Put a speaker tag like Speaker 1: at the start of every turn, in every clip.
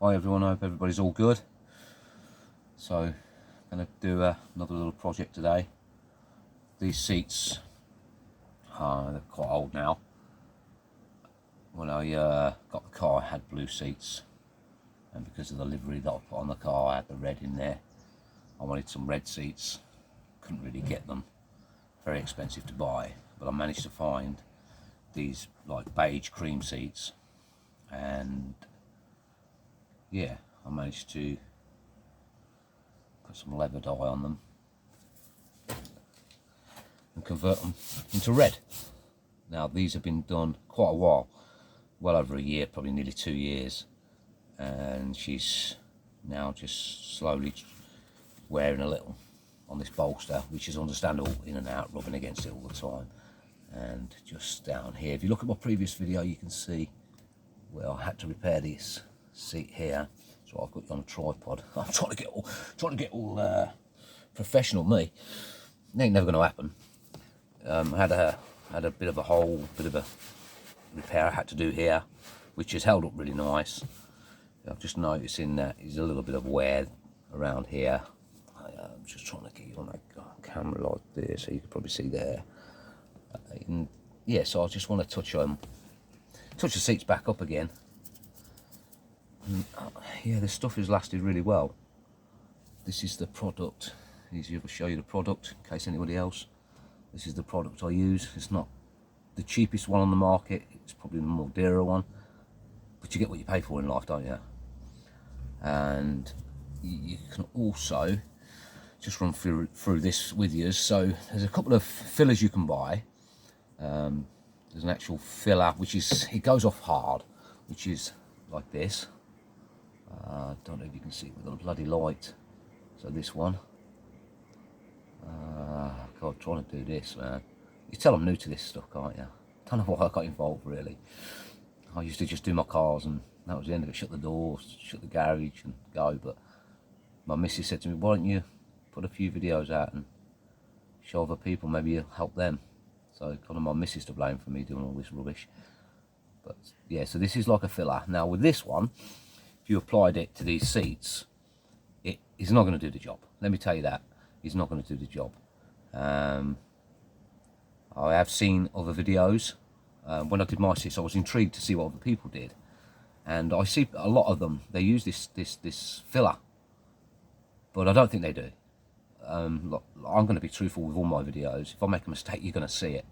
Speaker 1: Hi everyone, I hope everybody's all good. So I'm going to do another little project today. These seats, they're quite old now. When I got the car I had blue seats, and because of the livery that I put on the car I had the red in there. I wanted some red seats, couldn't really get them, very expensive to buy, but I managed to find these like beige cream seats, and yeah, I managed to put some leather dye on them and convert them into red. Now these have been done quite a while, well over a year, probably nearly 2 years, and she's now just slowly wearing a little on this bolster, which is understandable, in and out, rubbing against it all the time. And just down here, if you look at my previous video, you can see where I had to repair this seat here. So I've got it on a tripod. I'm trying to get all professional, me. It ain't never going to happen. Had a bit of a hole, bit of a repair I had to do here, which has held up really nice. I'm just noticing that there's a little bit of wear around here. I'm just trying to get you on a camera like this, so you can probably see there. And yeah, so I just want to touch the seats back up again. And, yeah, this stuff has lasted really well. This is the product. Easier to show you the product in case anybody else. This is the product I use. It's not the cheapest one on the market. It's probably the more dearer one, but you get what you pay for in life, don't you? And you can also just run through this with you. So there's a couple of fillers you can buy. There's an actual filler which it goes off hard, which is like this. I don't know if you can see it with the bloody light. So this one. God, trying to do this, man. You tell I'm new to this stuff, can't you? Don't know why I got involved, really. I used to just do my cars and that was the end of it. Shut the doors, shut the garage and go. But my missus said to me, why don't you put a few videos out and show other people, maybe you'll help them. So kind of my missus to blame for me doing all this rubbish. But yeah, so this is like a filler. Now with this one, if you applied it to these seats, it is not going to do the job. Let me tell you that. It's not going to do the job. I have seen other videos. When I did my seats, I was intrigued to see what other people did. And I see a lot of them, they use this filler. But I don't think they do. Look, I'm going to be truthful with all my videos. If I make a mistake, you're going to see it.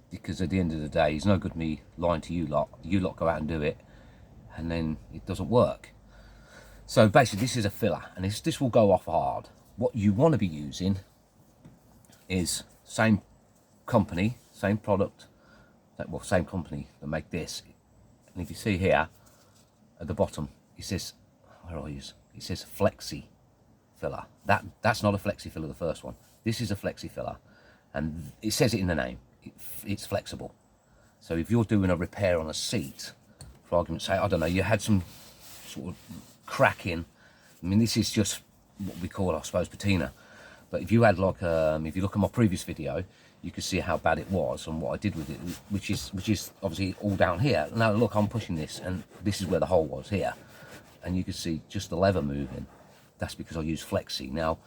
Speaker 1: Because at the end of the day, it's no good me lying to you lot. You lot go out and do it, and then it doesn't work. So basically, this is a filler, and this will go off hard. What you want to be using is same company, same product, well, same company that make this. And if you see here at the bottom, it says, where are you? It says Flexi filler. That's not a Flexi filler, the first one. This is a Flexi filler, and it says it in the name. It's flexible. So if you're doing a repair on a seat, for argument's sake, I don't know, you had some sort of cracking. I mean, this is just what we call, I suppose, patina. But if you had like, if you look at my previous video, you can see how bad it was and what I did with it, which is obviously all down here. Now look, I'm pushing this, and this is where the hole was here, and you can see just the lever moving. That's because I use Flexi. Now,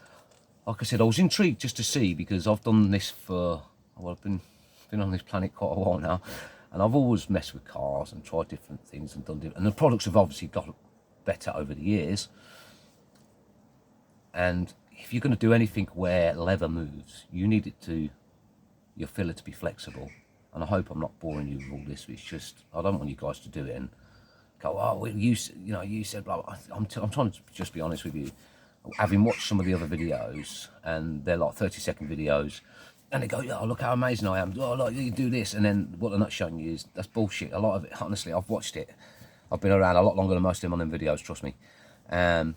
Speaker 1: like I said, I was intrigued just to see, because I've done this for, well, I've been on this planet quite a while now, and I've always messed with cars and tried different things and done different, and the products have obviously got better over the years. And if you're going to do anything where leather moves, you need your filler to be flexible. And I hope I'm not boring you with all this. It's just, I don't want you guys to do it and go, oh, well, you said blah, blah. I'm trying to just be honest with you. Having watched some of the other videos, and they're like 30-second videos, and they go, oh, look how amazing I am. Oh, look, you do this. And then what they're not showing you is, that's bullshit. A lot of it, honestly, I've watched it. I've been around a lot longer than most of them on them videos, trust me. The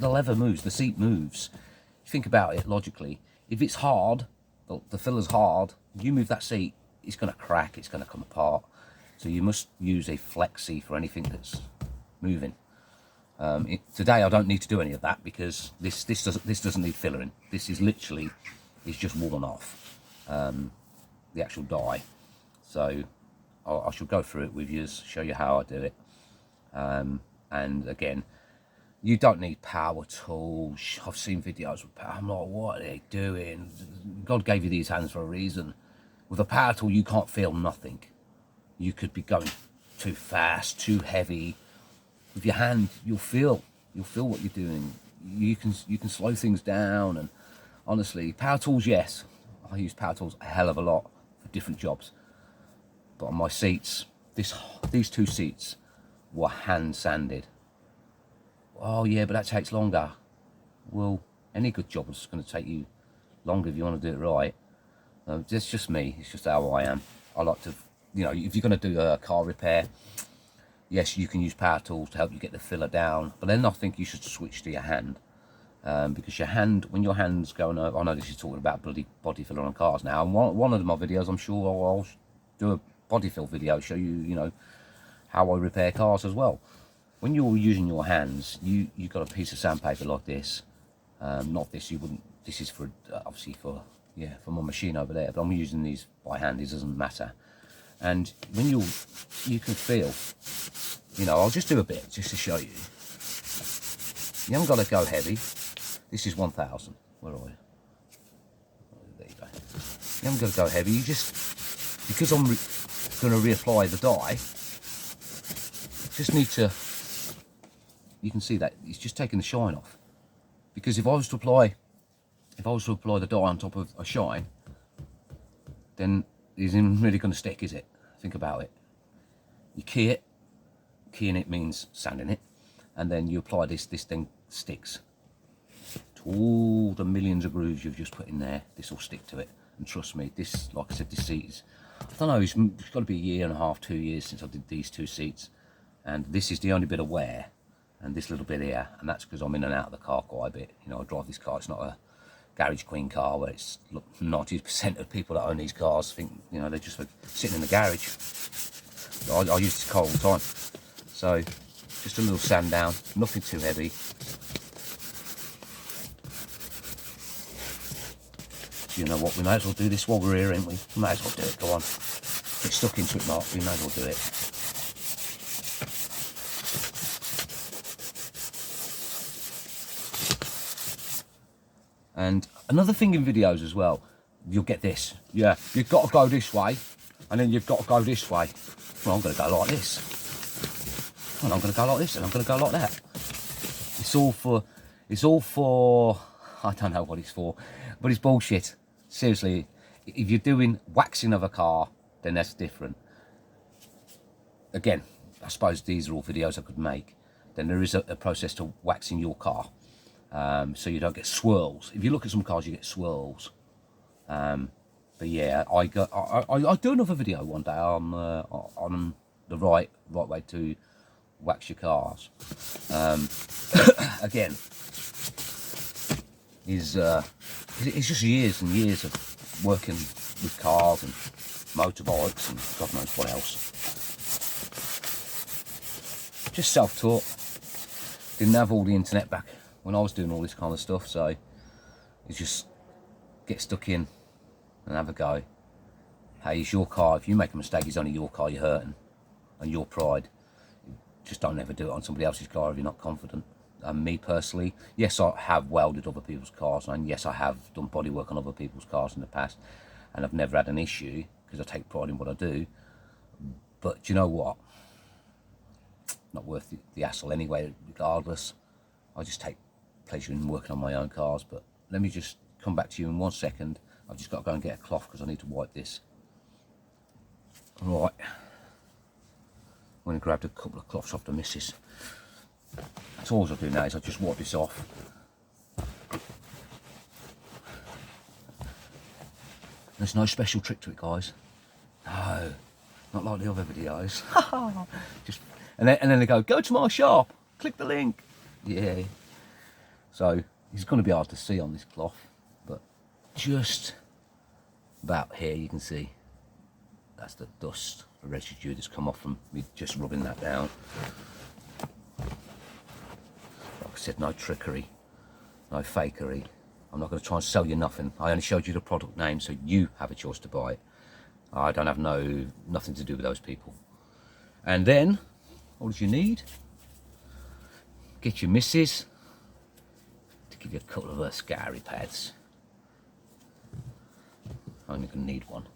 Speaker 1: leather moves, the seat moves. Think about it logically. If it's hard, the filler's hard, you move that seat, it's going to crack, it's going to come apart. So you must use a Flexi for anything that's moving. Today I don't need to do any of that, because this doesn't need fillering. This is literally, it's just worn off, the actual dye. So I shall go through it with you, show you how I do it. And again, you don't need power tools. I've seen videos with power. I'm like, what are they doing? God gave you these hands for a reason. With a power tool, you can't feel nothing. You could be going too fast, too heavy. With your hand, you'll feel what you're doing. You can slow things down. And honestly, power tools, yes, I use power tools a hell of a lot for different jobs. But on my seats, these 2 seats were hand sanded. Oh yeah, but that takes longer. Well, any good job is going to take you longer if you want to do it right. That's just me. It's just how I am. I like to, you know, if you're going to do a car repair, yes, you can use power tools to help you get the filler down. But then I think you should switch to your hand. Because your hand, when your hand's going over, I know this is talking about bloody body filler on cars now. And one of my videos, I'm sure I'll do a body fill video, show you, you know, how I repair cars as well. When you're using your hands, you've got a piece of sandpaper like this. Not this, you wouldn't, this is for, obviously for my machine over there, but I'm using these by hand, it doesn't matter. And when you can feel, you know, I'll just do a bit, just to show you. You haven't got to go heavy. This is 1000, where are you? There you go. You haven't got to go heavy, you just, because I'm going to reapply the dye, just need to, you can see that it's just taking the shine off. Because if I was to apply the dye on top of a shine, then it isn't really going to stick, is it? Think about it. You key it. Keying it means sanding it, and then you apply this thing sticks to all the millions of grooves you've just put in there. This will stick to it, and trust me, this, like I said, this seat is, I don't know, it's got to be 1.5 years, 2 years since I did these 2 seats, and this is the only bit of wear, and this little bit here, and that's because I'm in and out of the car quite a bit. You know, I drive this car, it's not a garage queen car where it's, look, 90% of people that own these cars think, you know, they're just sitting in the garage. I use this car all the time. So just a little sand down, nothing too heavy. You know what, we may as well do this while we're here, ain't we? We may as well do it, go on. Get stuck into it, Mark, we may as well do it. And another thing in videos as well, you'll get this. Yeah, you've got to go this way, and then you've got to go this way. Well, I'm going to go like this. And I'm going to go like this, and I'm going to go like that. It's all for, I don't know what it's for, but it's bullshit. Seriously, if you're doing waxing of a car, then that's different. Again, I suppose these are all videos I could make. Then there is a process to waxing your car. So you don't get swirls. If you look at some cars, you get swirls. But yeah, I do another video one day on the right way to wax your cars. Again, it's just years and years of working with cars and motorbikes and God knows what else. Just self-taught. Didn't have all the internet back when I was doing all this kind of stuff, so it's just get stuck in and have a go. Hey, it's your car. If you make a mistake, it's only your car you're hurting and your pride. Just don't ever do it on somebody else's car if you're not confident. And me personally, yes, I have welded other people's cars, and yes, I have done body work on other people's cars in the past, and I've never had an issue because I take pride in what I do. But do you know what? Not worth the hassle anyway, regardless. I just take pleasure in working on my own cars. But let me just come back to you in 1 second. I've just got to go and get a cloth because I need to wipe this. Right. I'm going to grab a couple of cloths off the missus. That's all I do now is I just wipe this off. There's no special trick to it, guys. No, not like the other videos. Just and then they go to my shop, click the link. Yeah. So it's going to be hard to see on this cloth, but just about here you can see that's the dust, the residue that's come off from me just rubbing that down. Like I said, no trickery, no fakery. I'm not going to try and sell you nothing. I only showed you the product name so you have a choice to buy it. I don't have nothing to do with those people. And then, what do you need? Get your missus to give you a couple of her scary pads. I'm only going to need one.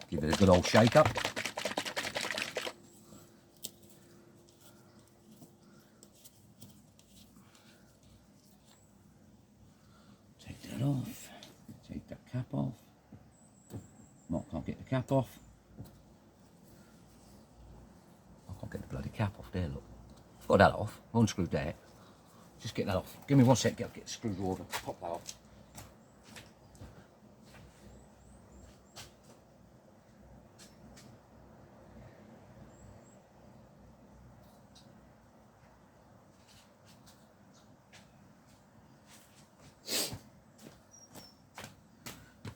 Speaker 1: Give it a good old shake up. Take that off. Take that cap off. Mark can't get the cap off. I can't get the bloody cap off there, look. I've got that off. Unscrewed that. Just get that off. Give me 1 sec, get the screwdriver. Pop that off.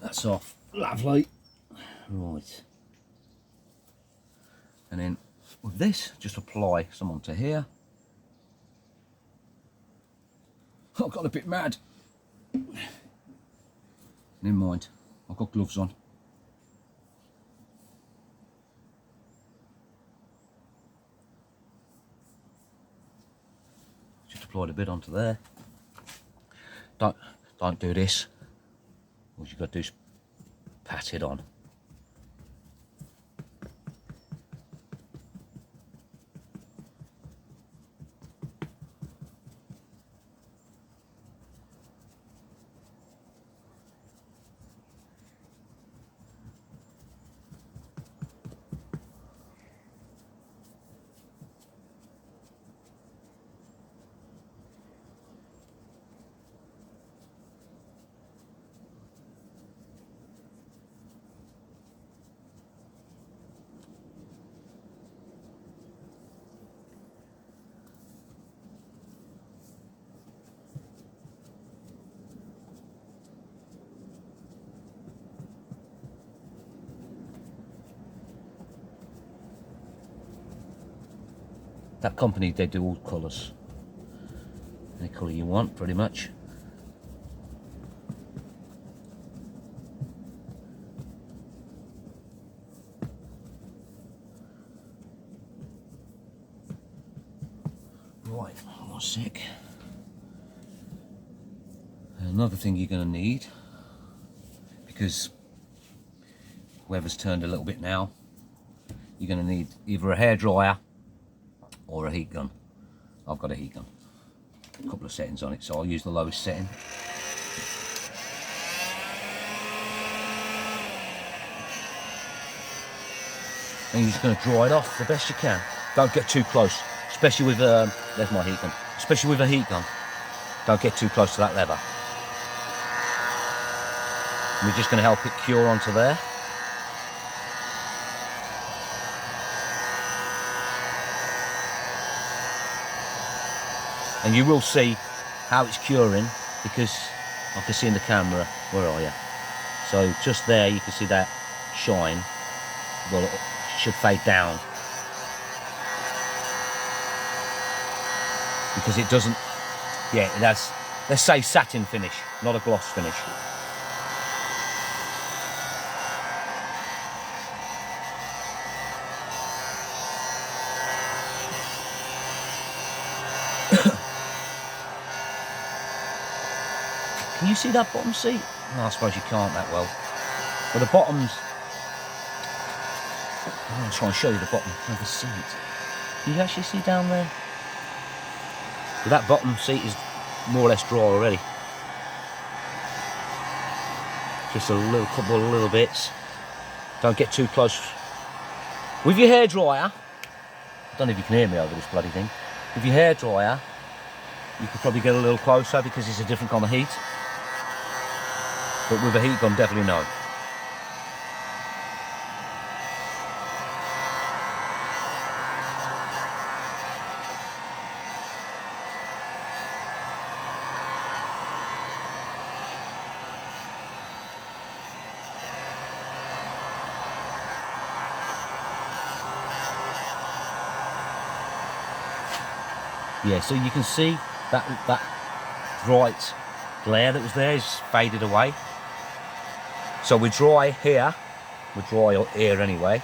Speaker 1: That's off. Lovely. Right. And then with this, just apply some onto here. I got a bit mad. Never mind. I've got gloves on. Just applied a bit onto there. Don't do this. All you've got to do is pat it on. That company, they do all colours. Any colour you want, pretty much. Right, 1 sec. Another thing you're going to need, because weather's turned a little bit now, you're going to need either a hairdryer or a heat gun. I've got a heat gun. A couple of settings on it, so I'll use the lowest setting. And you're just going to dry it off the best you can. Don't get too close, especially with there's my heat gun. Especially with a heat gun, don't get too close to that leather. And we're just going to help it cure onto there. And you will see how it's curing, because I can see in the camera, where are you? So just there you can see that shine. Well, it should fade down. Because it doesn't, yeah, it has, let's say satin finish, not a gloss finish. Can you see that bottom seat? Oh, I suppose you can't that well. But the bottoms, I'll try and show you the bottom of the seat. Can you actually see down there? But that bottom seat is more or less dry already. Just a little couple of little bits. Don't get too close. With your hairdryer, I don't know if you can hear me over this bloody thing. With your hairdryer, you could probably get a little closer because it's a different kind of heat. But with a heat gun, definitely no. Yeah, so you can see that bright glare that was there is faded away. So we're dry here. We're dry here anyway.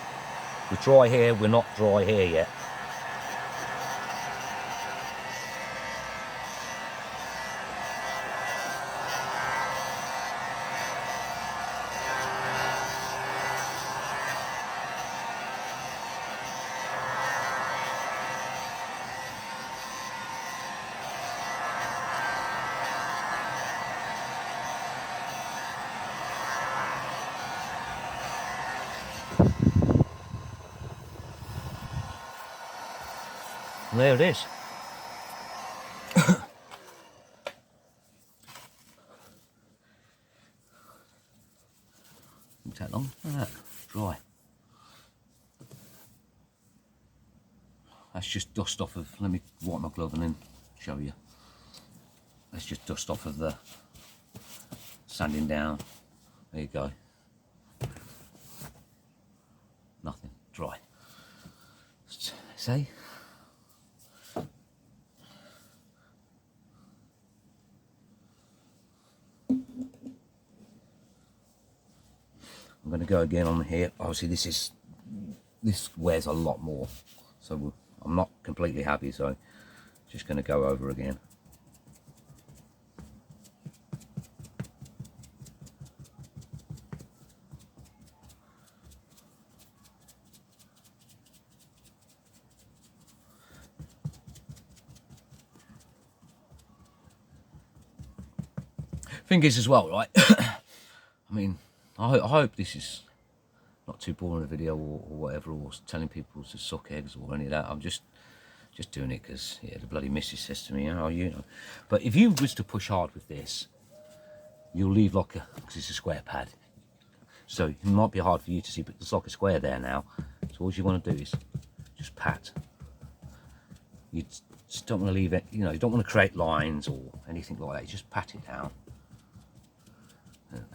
Speaker 1: We're dry here, we're not dry here yet. And there it is. Didn't take long. Look at that, dry. That's just dust off of, let me wipe my glove and then show you. That's just dust off of the sanding down. There you go. Nothing, dry. See? I'm going to go again on here. Obviously this wears a lot more, so I'm not completely happy, so just going to go over again. Thing is as well, right? I mean, I hope this is not too boring a video or whatever, or telling people to suck eggs or any of that. I'm just doing it because, yeah, the bloody missus says to me, oh, you know. But if you was to push hard with this, you'll leave like a, because it's a square pad. So it might be hard for you to see, but there's like a square there now. So all you want to do is just pat. You just don't want to leave it, you know, you don't want to create lines or anything like that. You just pat it down.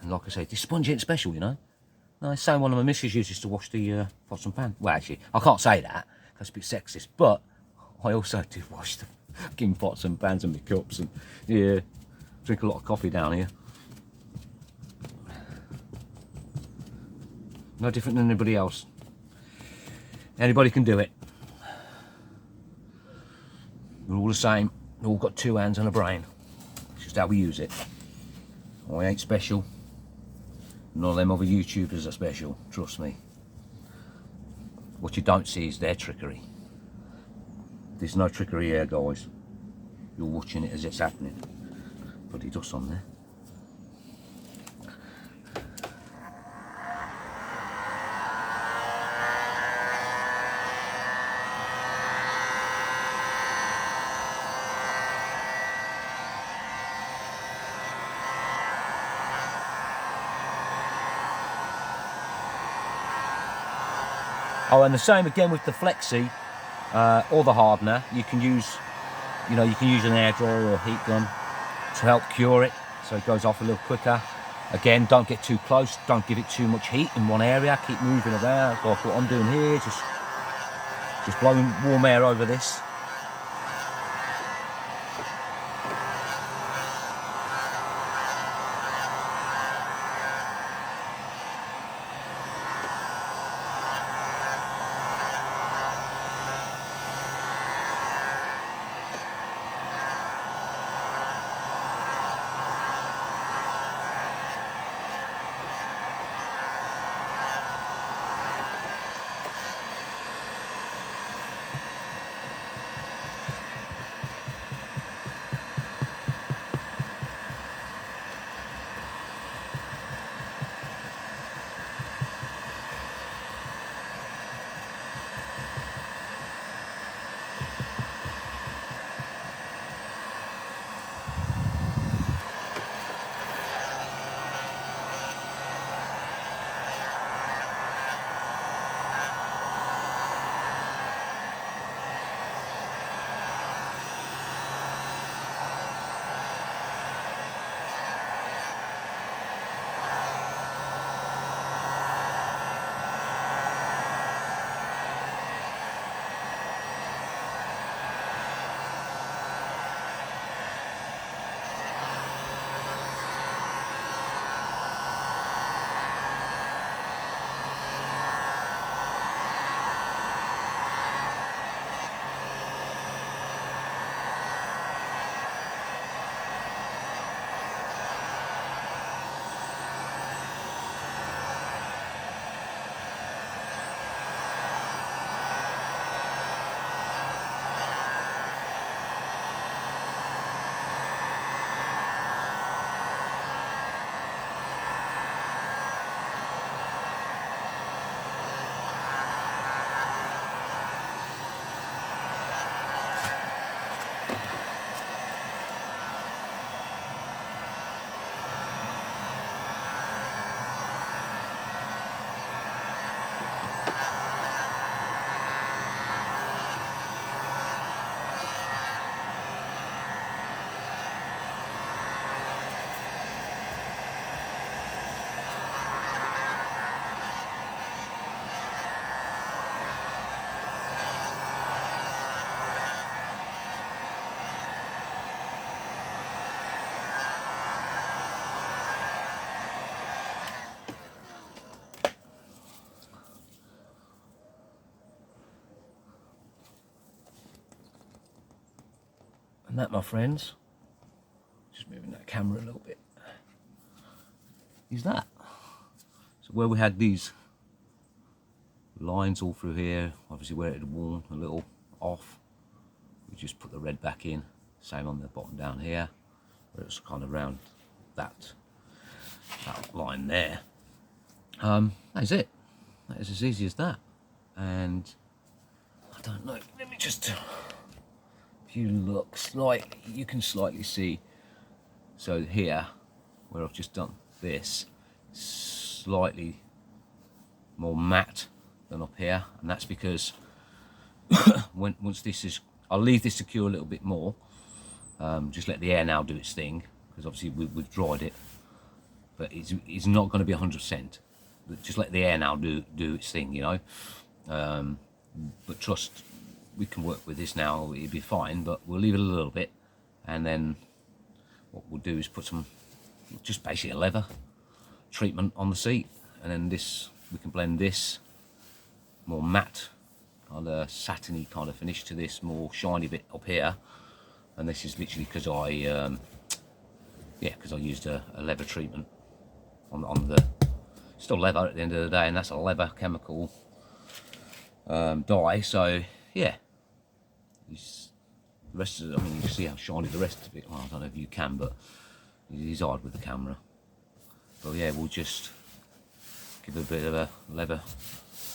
Speaker 1: And like I say, this sponge ain't special, you know. No, it's the same one my missus uses to wash the pots and pans. Well, actually, I can't say that, that's a bit sexist, but I also do wash the fucking pots and pans and my cups, and yeah, drink a lot of coffee down here. No different than anybody else. Anybody can do it. We're all the same. We've all got two hands and a brain. It's just how we use it. I ain't special. None of them other YouTubers are special, trust me. What you don't see is their trickery. There's no trickery here, guys. You're watching it as it's happening. Put the dust on there. Oh, and the same again with the Flexi or the hardener. You can use, you know, you can use an air dryer or a heat gun to help cure it, so it goes off a little quicker. Again, don't get too close. Don't give it too much heat in one area. Keep moving around. Like what I'm doing here, just blowing warm air over this. And that, my friends, just moving that camera a little bit, is that. So where we had these lines all through here, obviously where it had worn a little off, we just put the red back in. Same on the bottom down here, where it's kind of round that line there. That's it. That is as easy as that. And I don't know, let me just, if you look slightly, you can slightly see, so here where I've just done this, slightly more matte than up here, and that's because once this is, I'll leave this to cure a little bit more, just let the air now do its thing, because obviously we've dried it, but it's not going to be 100%. Just let the air now do its thing, you know. But trust, we can work with this now, it'll be fine, but we'll leave it a little bit, and then what we'll do is put some, just basically a leather treatment on the seat, and then this, we can blend this more matte, kind of satiny kind of finish to this more shiny bit up here, and this is literally because I used a leather treatment on the, still leather at the end of the day, and that's a leather chemical dye. So yeah, the rest of it, I mean, you can see how shiny the rest of it, well, I don't know if you can, but it is hard with the camera. But yeah, we'll just give it a bit of a leather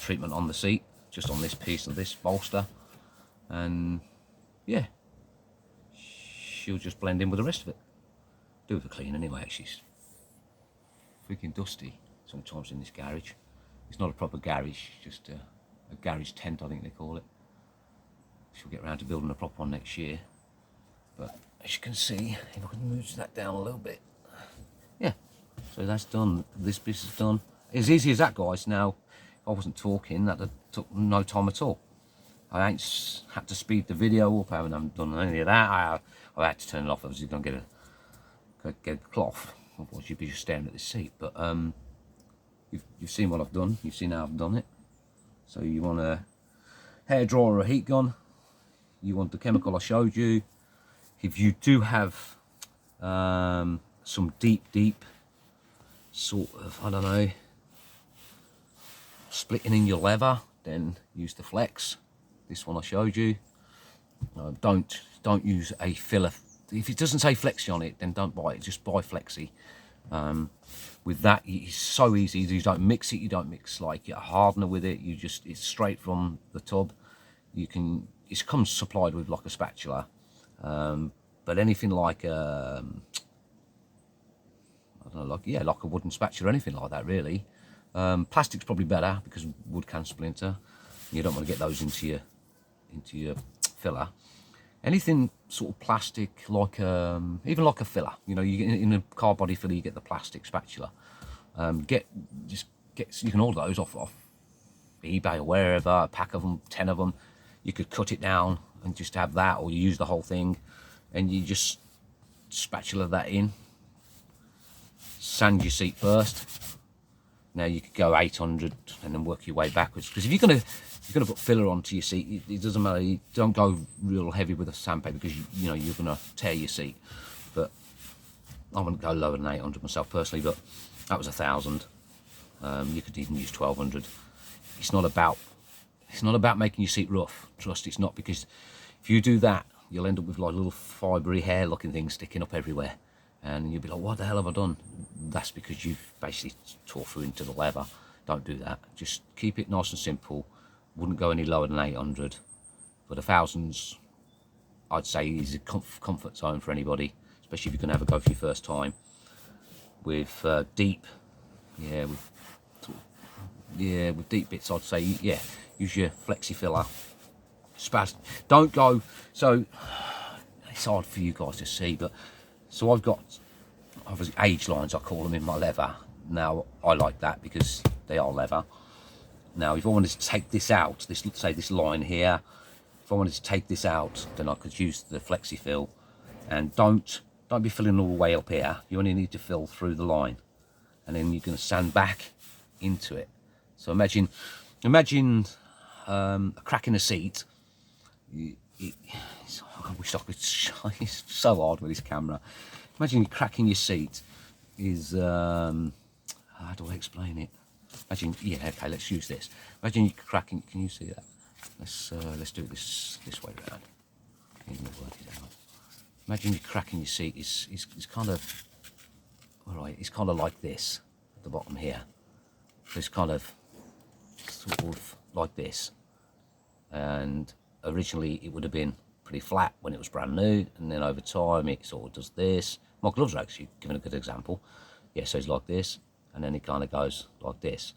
Speaker 1: treatment on the seat, just on this piece of this bolster, and yeah, she'll just blend in with the rest of it. Do it for clean anyway, actually. It's freaking dusty sometimes in this garage. It's not a proper garage, just a garage tent, I think they call it. She'll get around to building a proper one next year. But as you can see, if I can move that down a little bit, yeah, so that's done. This bit is done. As easy as that, guys. Now, if I wasn't talking, that took no time at all. I ain't had to speed the video up, I haven't done any of that. I had to turn it off, obviously don't get a cloth, otherwise you'd be just staring at the seat. But you've seen what I've done, you've seen how I've done it. So you want a hair dryer or a heat gun, you want the chemical I showed you. If you do have some deep sort of, I don't know, splitting in your leather, then use the Flex. This one I showed you. Don't use a filler. If it doesn't say Flexi on it, then don't buy it. Just buy Flexi. With that, it's so easy. You don't mix it. You don't mix like a hardener with it. You just, it's straight from the tub. You can. It comes supplied with like a spatula. But anything like I don't know, like a wooden spatula or anything like that, really. Plastic's probably better because wood can splinter. You don't want to get those into your filler. Anything sort of plastic, like even like a filler, you know, you get in a car body filler, you get the plastic spatula. You can order those off eBay or wherever, a pack of them, 10 of them. You could cut it down and just have that, or you use the whole thing and you just spatula that in. Sand your seat first. Now you could go 800 and then work your way backwards, because if you're gonna put filler onto your seat, it doesn't matter. You don't go real heavy with a sandpaper, because you know you're gonna tear your seat. But I wouldn't go lower than 800 myself personally, but that was 1,000. You could even use 1,200. It's not about making your seat rough. Trust, it's not, because if you do that, you'll end up with like little fibery hair looking things sticking up everywhere. And you'll be like, what the hell have I done? That's because you've basically tore through into the leather. Don't do that. Just keep it nice and simple. Wouldn't go any lower than 800. But 1,000's, I'd say, is a comfort zone for anybody, especially if you're going to have a go for your first time. With deep, with deep bits, I'd say, use your Flexi filler. Don't go, so it's hard for you guys to see, but so I've got obviously age lines, I call them, in my leather. Now I like that because they are leather. Now if I wanted to take this out, say this line here, if I wanted to take this out, then I could use the Flexi fill. And don't be filling all the way up here. You only need to fill through the line, and then you're going to sand back into it. So imagine a crack in a seat. I wish I could show. It's so hard with this camera. Imagine cracking your seat is, how do I explain it? Imagine, yeah, okay, let's use this. Imagine you cracking, can you see that? Let's do it this way around. Work it out. Imagine you cracking your seat is kind of, all right, it's kind of like this at the bottom here. So it's kind of sort of like this. And originally it would have been pretty flat when it was brand new, and then over time it sort of does this. My gloves are actually giving a good example. Yeah, so it's like this, and then it kind of goes like this.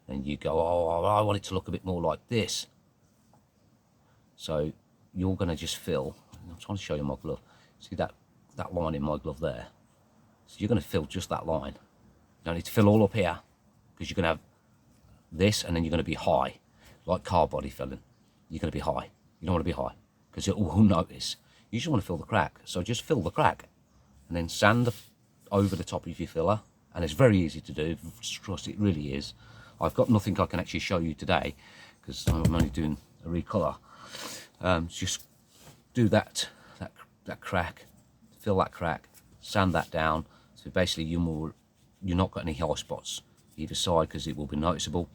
Speaker 1: And you go, oh, I want it to look a bit more like this. So you're going to just fill, I'm trying to show you my glove. See that line in my glove there? So you're going to fill just that line. You don't need to fill all up here, because you're going to have this, and then you're going to be high, like car body filling. You're going to be high. You don't want to be high, because it will notice. You just want to fill the crack. So just fill the crack, and then sand over the top of your filler. And it's very easy to do. Trust, it really is. I've got nothing I can actually show you today, because I'm only doing a recolor. Just do that crack, fill that crack, sand that down. So basically you're not got any high spots either side, because it will be noticeable.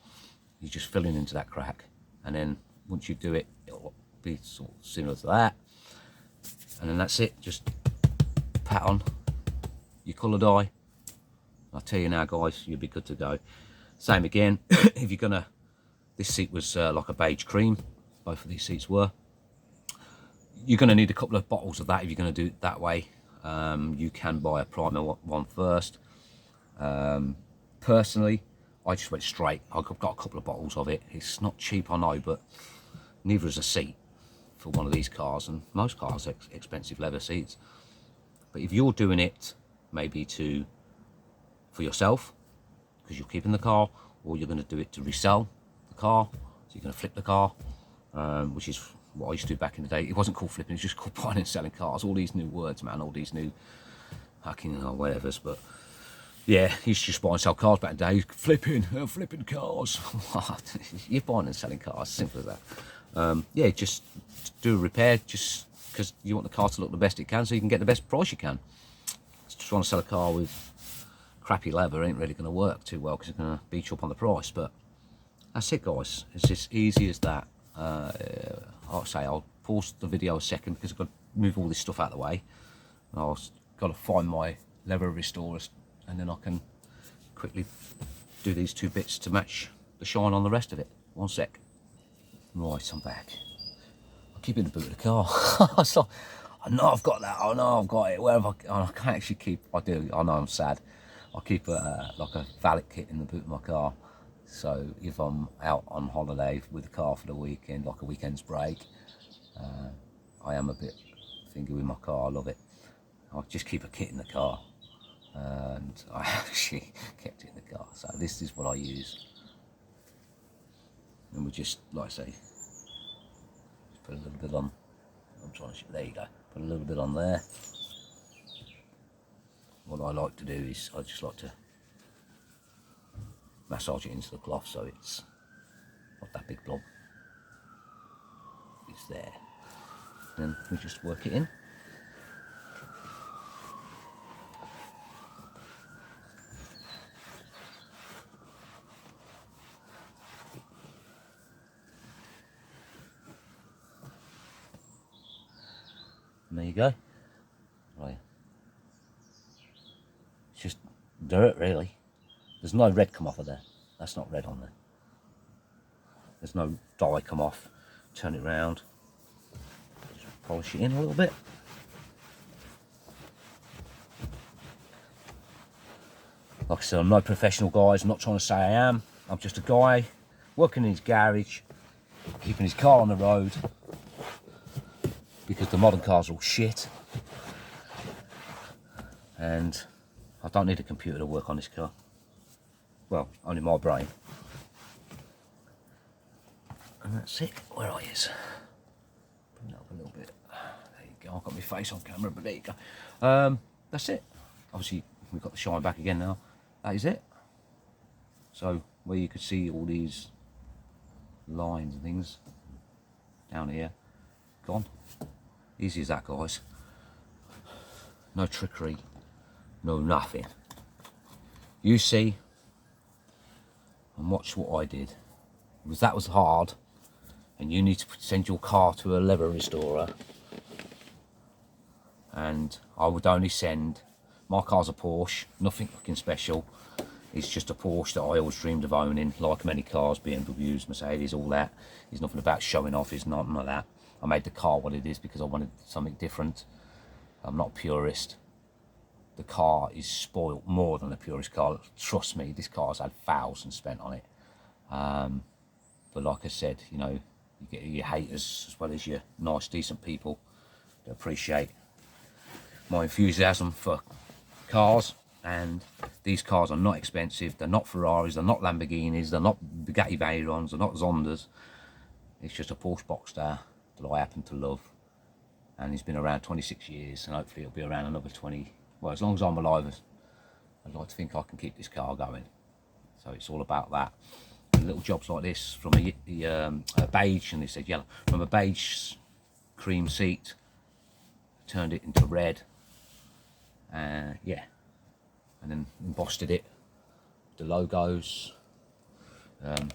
Speaker 1: You're just filling into that crack, and then once you do it, it'll be sort of similar to that. And then that's it. Just pat on your colour dye. I'll tell you now, guys, you'll be good to go. Same again, if you're gonna, this seat was like a beige cream, both of these seats were. You're gonna need a couple of bottles of that if you're gonna do it that way. You can buy a primer one first. Personally, I just went straight. I've got a couple of bottles of it. It's not cheap, I know, but neither is a seat for one of these cars, and most cars are expensive leather seats. But if you're doing it maybe for yourself, because you're keeping the car, or you're going to do it to resell the car, so you're going to flip the car, which is what I used to do back in the day. It wasn't called flipping, it was just called buying and selling cars. All these new words, man, all these new hacking or whatever's, but yeah, you used to just buy and sell cars back in the day. Flipping cars. You're buying and selling cars, simple as that. Yeah, just do a repair, just because you want the car to look the best it can, so you can get the best price you can. Just trying to sell a car with crappy leather ain't really going to work too well, because it's going to beat you up on the price. But that's it, guys. It's as easy as that. I'll say I'll pause the video a second, because I've got to move all this stuff out of the way. I've got to find my leather restorers, and then I can quickly do these two bits to match the shine on the rest of it. One sec. Right, I'm back. I'll keep it in the boot of the car. So, I know I've got that. I know I've got it. Wherever I can't actually keep. I do. I know I'm sad. I keep like a valet kit in the boot of my car. So if I'm out on holiday with the car for the weekend, like a weekend's break, I am a bit thingy with my car. I love it. I just keep a kit in the car, and I actually kept it in the car. So this is what I use. And we just, like I say, just put a little bit on. I'm trying to, there you go. Put a little bit on there. What I like to do is I just like to massage it into the cloth, so it's not that big blob. It's there. Then we just work it in. And there you go. Right. It's just dirt, really. There's no red come off of there. That's not red on there. There's no dye come off. Turn it round. Just polish it in a little bit. Like I said, I'm no professional, guys. I'm not trying to say I am. I'm just a guy working in his garage, keeping his car on the road, because the modern cars are all shit. And I don't need a computer to work on this car. Well, only my brain. And that's it. Where are you? Bring that up a little bit. There you go. I've got my face on camera, but there you go. That's it. Obviously, we've got the shine back again now. That is it. So, where you could see all these lines and things down here, gone. Easy as that, guys. No trickery, no nothing. You see and watch what I did. Because that was hard, and you need to send your car to a leather restorer, and I would only send, my car's a Porsche, nothing fucking special. It's just a Porsche that I always dreamed of owning, like many cars, BMWs, Mercedes, all that. It's nothing about showing off, it's nothing like that. I made the car what it is because I wanted something different. I'm not a purist. The car is spoilt more than a purist car. Trust me, this car's had thousands spent on it. But like I said, you know, you get your haters as well as your nice, decent people that appreciate my enthusiasm for cars. And these cars are not expensive. They're not Ferraris. They're not Lamborghinis. They're not Bugatti Veyrons. They're not Zondas. It's just a Porsche Boxster that I happen to love. And it's been around 26 years, and hopefully it'll be around another 20. Well, as long as I'm alive, I'd like to think I can keep this car going. So it's all about that. And little jobs like this, from a beige, and they said yellow, from a beige cream seat, turned it into red. Yeah, and then embossed it. The logos.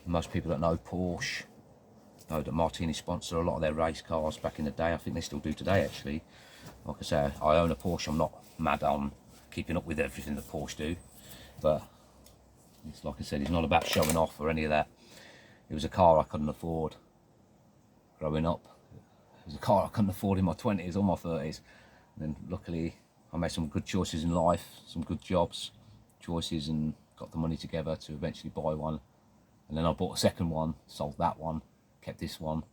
Speaker 1: Most people that know Porsche know that Martini sponsored a lot of their race cars back in the day. I think they still do today, actually. Like I say, I own a Porsche. I'm not mad on keeping up with everything that Porsche do, but it's like I said, it's not about showing off or any of that. It was a car I couldn't afford growing up. It was a car I couldn't afford in my 20s or my 30s. And then luckily I made some good choices in life, some good choices, and got the money together to eventually buy one. And then I bought a second one, sold that one, kept this one.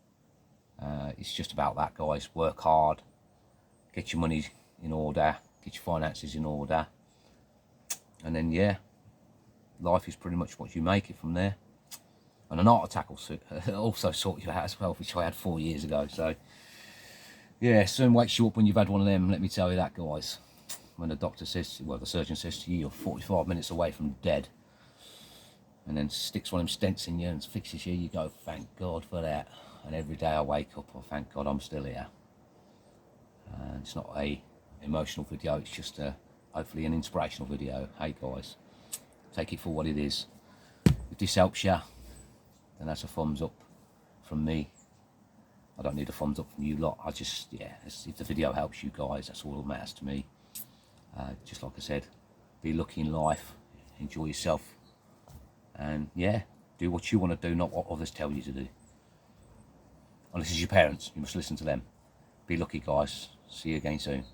Speaker 1: It's just about that, guys. Work hard, get your money in order, get your finances in order, and then yeah, life is pretty much what you make it from there. And an heart attack will also sort you out as well, which I had 4 years ago. So yeah, soon wakes you up when you've had one of them, let me tell you that, guys. When the doctor says, well, the surgeon says to you, you're 45 minutes away from dead, and then sticks one of them stents in you and fixes you, you go, thank God for that. And every day I wake up, I thank God I'm still here. And it's not a emotional video, it's just hopefully an inspirational video. Hey guys, take it for what it is. If this helps you, then that's a thumbs up from me. I don't need a thumbs up from you lot. I just, yeah, if the video helps you guys, that's all that matters to me. Just like I said, be lucky in life, enjoy yourself, and yeah, do what you want to do, not what others tell you to do. Unless it's your parents, you must listen to them. Be lucky, guys. See you again soon.